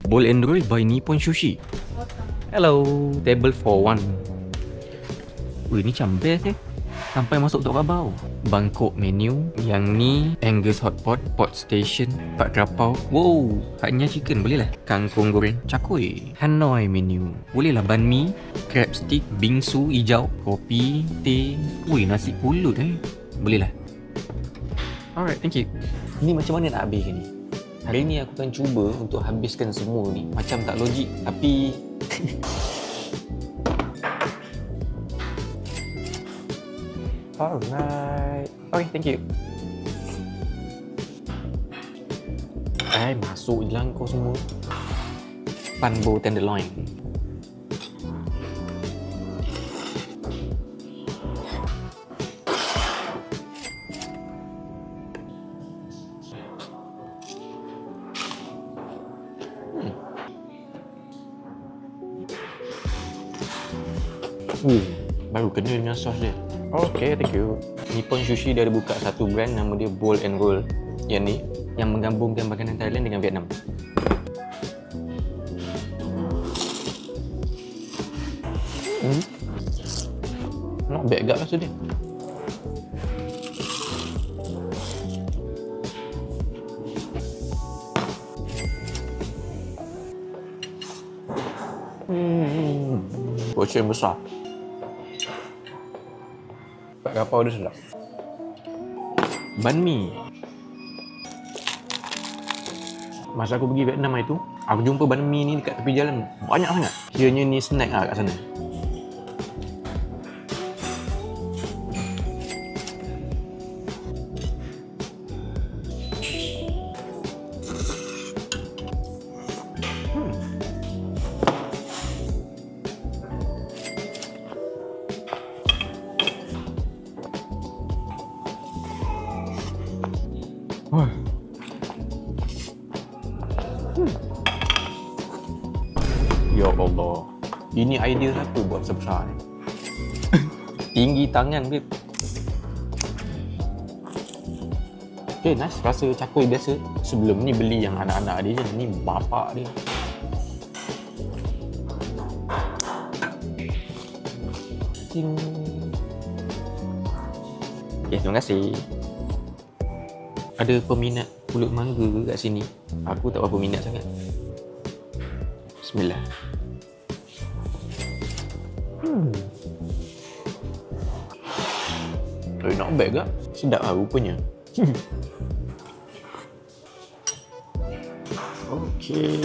Bowl and roll by Nippon Sushi. Hello, table for one. Wih, ni macam best sampai masuk Tok Rabau. Bangkok menu. Yang ni Angus hotpot, pot station, Pak Krapau. Wow, hanya chicken boleh lah. Kangkung goreng, cakui. Hanoi menu. Boleh lah banh mi, crab stick, bingsu hijau, kopi, teh. Wih, nasi pulut boleh lah. Alright, thank you. Ni macam mana nak habiskan ni? Hari ni aku akan cuba untuk habiskan semua ni. Macam tak logik tapi alright. Okay, thank you. Masuk je lah kau semua. Panbo tenderloin. Baru kena dengan sos dia. Okay, thank you. Nippon Sushi dia ada buka satu brand nama dia Bowl and Roll. Yang ni, yang menggabungkan makanan Thailand dengan Vietnam. Not bad gak rasa dia. Portion besar. Pak Krapau dia sedap. Banh mi. Masa aku pergi Vietnam hari tu, aku jumpa banh mi ni dekat tepi jalan banyak sangat. Kiranya ni snack lah kat sana. Ya Allah, ini idea satu buat sebesar ni. Tinggi tangan, babe. Okay, nice. Rasa cakui biasa. Sebelum ni beli yang anak-anak dia je. Ni bapak dia. Okay, terima kasih. Ada peminat pulut mangga ke kat sini? Aku tak berapa minat sangat. Bismillah. Not bad ke? Sedap lah rupanya. Okay.